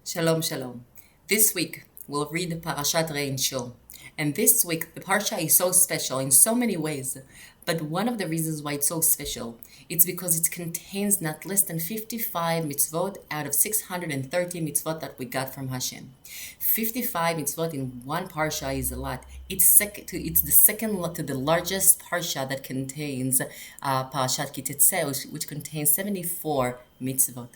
Shalom, shalom. This week, we'll read Parashat Rאה in Shul. And this week, the Parsha is so special in so many ways. But one of the reasons why it's so special, it's because it contains not less than 55 mitzvot out of 630 mitzvot that we got from Hashem. 55 mitzvot in one Parsha is a lot. It's the second to the largest Parsha that contains Parashat Ki-Tetzeh, which contains 74 mitzvot.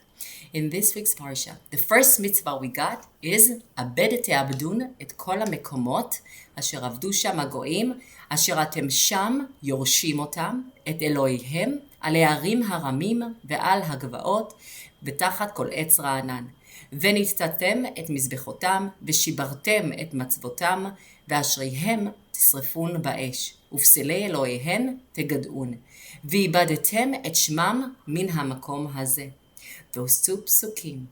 In this week's Parsha, the first mitzvah we got is עבד תעבדון את כל המקומות אשר עבדו שם הגויים אשר אתם שם יורשים אותם את אלהיכם על הערים הרמים ועל הגבעות ותחת כל עץ רענן ונתתתם את מזבחותם ושיברתם את מצוותם ואשריהם תשרפון באש ופסלי אלוהיהן תגדעון ואיבדתם את שמם מן המקום הזה. Those two psukim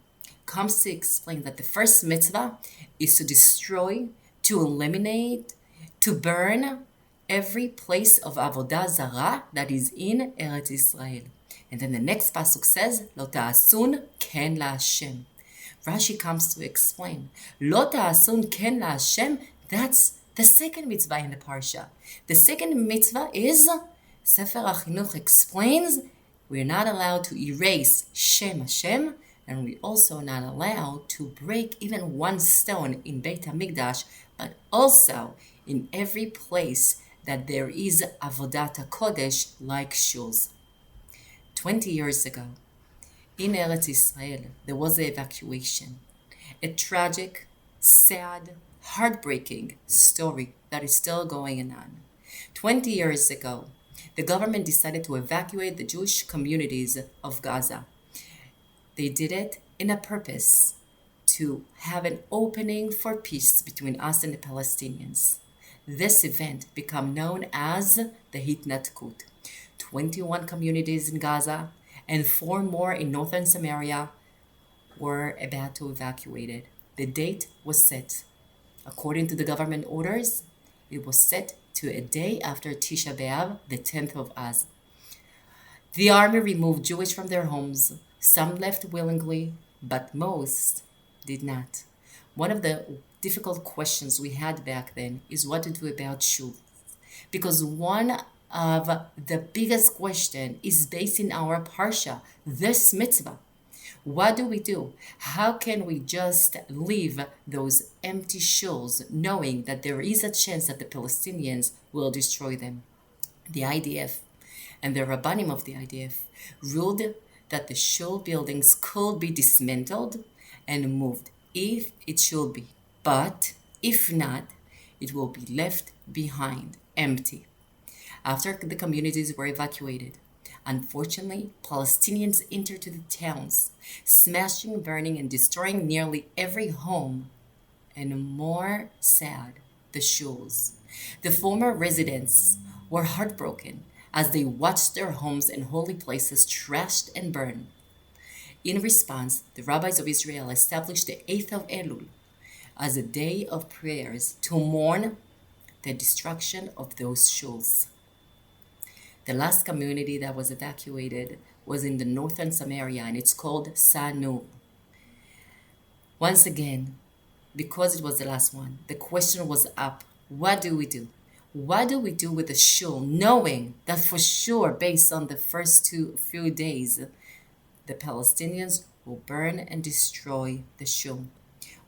comes to explain that the first mitzvah is to destroy, to eliminate, to burn every place of avodah zarah that is in Eretz Israel. And then the next pasuk says, "Lo ta'asun ken la'Hashem." Rashi comes to explain, "Lo ta'asun ken la'Hashem." That's the second mitzvah in the parsha. The second mitzvah is, Sefri HaChinuch explains, we're not allowed to erase Shem Hashem, and we're also not allowed to break even one stone in Beit HaMikdash, but also in every place that there is Avodat Kodesh like Shuls. 20 years ago, in Eretz Israel, there was an evacuation. A tragic, sad, heartbreaking story that is still going on. 20 years ago, the government decided to evacuate the Jewish communities of Gaza. They did it in a purpose to have an opening for peace between us and the Palestinians. This event became known as the Hitnatkut. 21 communities in Gaza and 4 more in northern Samaria were about to evacuate it. The date was set. According to the government orders, it was set to a day after Tisha B'Av, the 10th of Az. The army removed Jewish from their homes. Some left willingly, but most did not. One of the difficult questions we had back then is what to do about Shul. Because one of the biggest question is based in our parsha, this mitzvah. What do we do? How can we just leave those empty shuls knowing that there is a chance that the Palestinians will destroy them? The IDF and the Rabbanim of the IDF ruled that the shul buildings could be dismantled and moved if it should be. But if not, it will be left behind empty. After the communities were evacuated, unfortunately, Palestinians entered to the towns, smashing, burning, and destroying nearly every home, and more sad, the shuls. The former residents were heartbroken as they watched their homes and holy places trashed and burned. In response, the rabbis of Israel established the 8th of Elul as a day of prayers to mourn the destruction of those shuls. The last community that was evacuated was in the northern Samaria, and it's called Sa-Nur. Once again, because it was the last one, the question was up, what do we do? What do we do with the shul, knowing that for sure, based on the first few days, the Palestinians will burn and destroy the shul?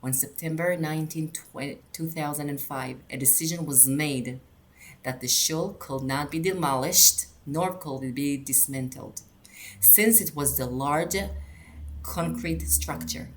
On September 19, 2005, a decision was made that the shul could not be demolished, nor could it be dismantled. Since it was the large concrete structure,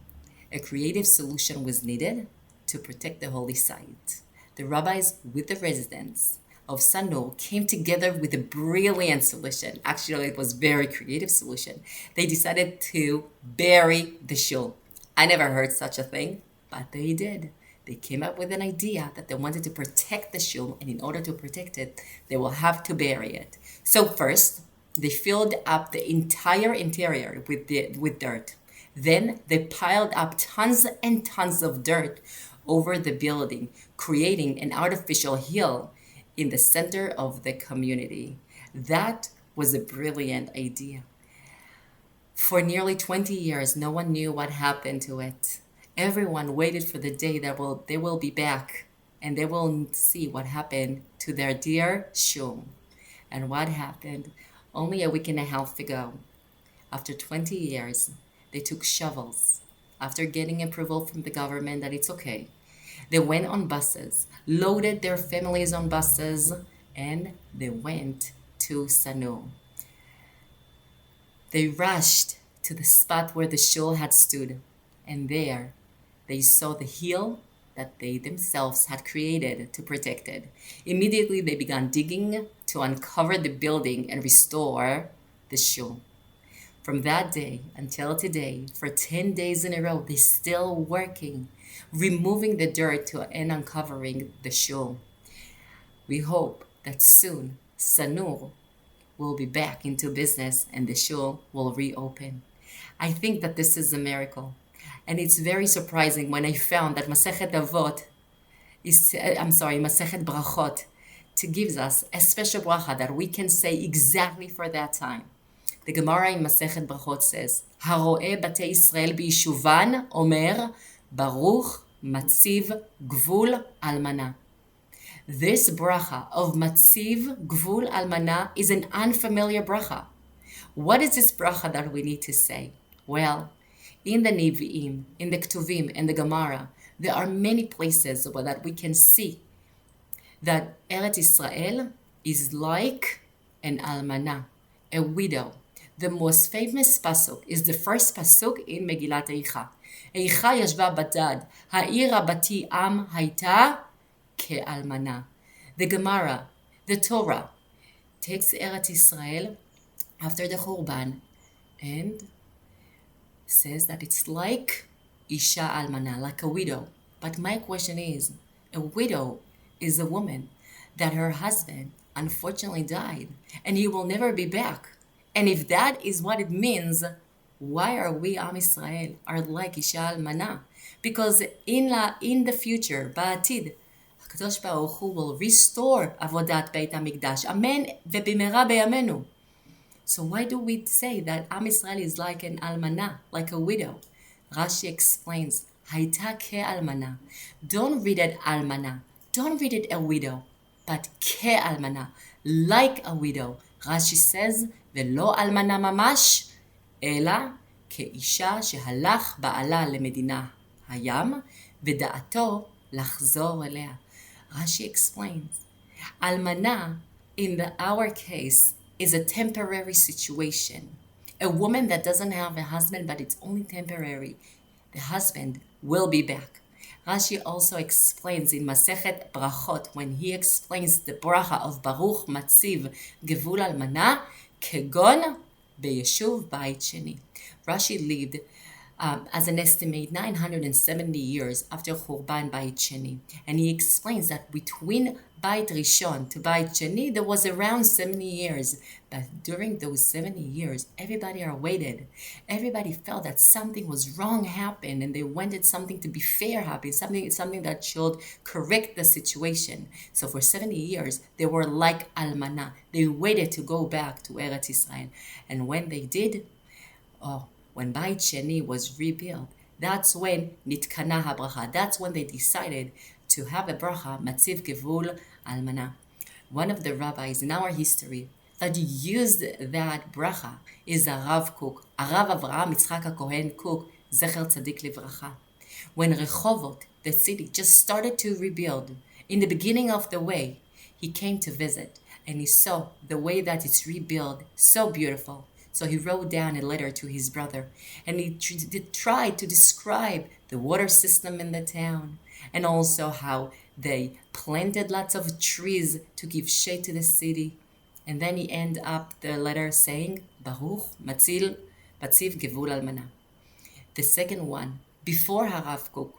a creative solution was needed to protect the holy site. The rabbis with the residents of Sa-Nur came together with a brilliant solution. Actually, it was a very creative solution. They decided to bury the shul. I never heard such a thing, but they did. They came up with an idea that they wanted to protect the shul, and in order to protect it, they will have to bury it. So first, they filled up the entire interior with dirt. Then they piled up tons and tons of dirt over the building, creating an artificial hill in the center of the community. That was a brilliant idea. For nearly 20 years, no one knew what happened to it. Everyone waited for the day that they will be back and they will see what happened to their dear Shul. And what happened? Only a week and a half ago, after 20 years, they took shovels. After getting approval from the government that it's okay, they went on buses, loaded their families on buses, and they went to Sa-Nur. They rushed to the spot where the shul had stood, and there they saw the hill that they themselves had created to protect it. Immediately they began digging to uncover the building and restore the shul. From that day until today, for 10 days in a row, they're still working, removing the dirt and uncovering the shul. We hope that soon Sa-Nur will be back into business and the shul will reopen. I think that this is a miracle. And it's very surprising when I found that Masechet Brachot gives us a special bracha that we can say exactly for that time. The Gemara in Masechet Brachot says, Haro'eh Batei Yisrael b'yishuvan omer Baruch Matziv Gvul Almana. This bracha of Matziv Gvul Almana is an unfamiliar bracha. What is this bracha that we need to say? Well, in the Nevi'im, in the Ketuvim, and the Gemara, there are many places where that we can see that Eretz Israel is like an almana, a widow. The most famous pasuk is the first pasuk in Megillat Eicha. Eicha yashva badad, ha'ir rabati am hayta ke'almana. The Gemara, the Torah, takes Eretz Israel after the Churban and says that it's like Isha Almana, like a widow. But my question is, a widow is a woman that her husband unfortunately died and he will never be back. And if that is what it means, why are we, Am Israel, are like Isha Almana? Because in the future, ba'atid, הקדוש ברוך הוא will restore עבודת בית המקדש. אמן ובמהרה בימינו. So why do we say that Am Israel is like an almana, like a widow? Rashi explains, Hayta ke'almana. Don't read it almana. Don't read it a widow, but ke'almana, like a widow. Rashi says, ולא אלמנה ממש, אלא כאישה שהלך בעלה למדינה הים, ודעתו לחזור אליה. Rashi explains, almana, in our case, is a temporary situation. A woman that doesn't have a husband, but it's only temporary. The husband will be back. Rashi also explains in Masechet Brachot, when he explains the bracha of Baruch Matziv Gevul Almana, כגון ביישוב בית שני. Rashi lived as an estimate 970 years after Churban Beit Sheni. And he explains that between Beit Rishon to Beit Sheni, there was around 70 years. But during those 70 years, everybody waited. Everybody felt that something was wrong happened and they wanted something to be fair happen, something that should correct the situation. So for 70 years, they were like Almana. They waited to go back to Eretz Israel. And when they did, when Beit Sheni was rebuilt, that's when nitkana habracha. That's when they decided to have a bracha, matziv gevul almana. One of the rabbis in our history that used that bracha is a Rav Kook, a Rav Avraham Yitzchak HaKohen Kook, zecher tzadik livracha. When Rehovot, the city, just started to rebuild, in the beginning of the way, he came to visit and he saw the way that it's rebuilt, so beautiful. So he wrote down a letter to his brother and he tried to describe the water system in the town and also how they planted lots of trees to give shade to the city. And then he ended up the letter saying, Baruch Matziv Gevul Almana. The second one, before Harav Kook,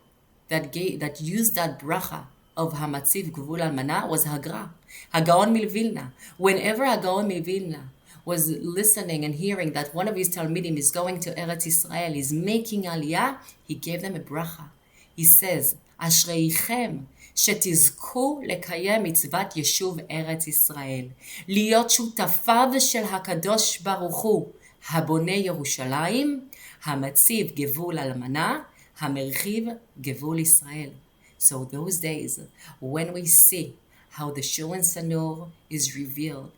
that used that bracha of Hamatziv Gevul Almana was Hagra, Hagaon Milvilna. Whenever Hagaon Milvilna was listening and hearing that one of his Talmidim is going to Eretz Israel, is making Aliyah, he gave them a bracha. He says, Ashreichem, שתזכו לקיים מצוות יישוב ארץ ישראל, להיות שותפיו של הקדוש ברוך הוא, הבונה ירושלים, המציב גבול אלמנה, המרחיב גבול ישראל. So those days, when we see how the Shul in Sa-Nur is revealed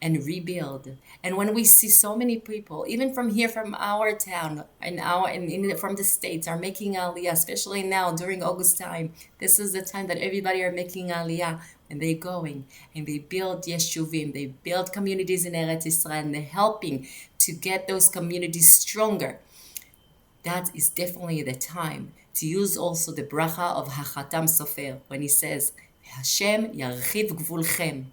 and rebuilt, and when we see so many people, even from here, from our town, from the States, are making Aliyah, especially now during August time, this is the time that everybody are making Aliyah, and they're going, and they build yeshuvim, they build communities in Eretz Israel, and they're helping to get those communities stronger. That is definitely the time to use also the bracha of Hachatam Sofer, when he says, Hashem yarchiv gvulchem,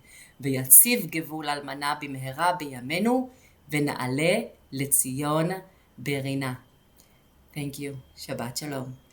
ויציב גבול אלמנה במהרה בימינו, ונעלה לציון ברינה. Thank you. Shabbat Shalom.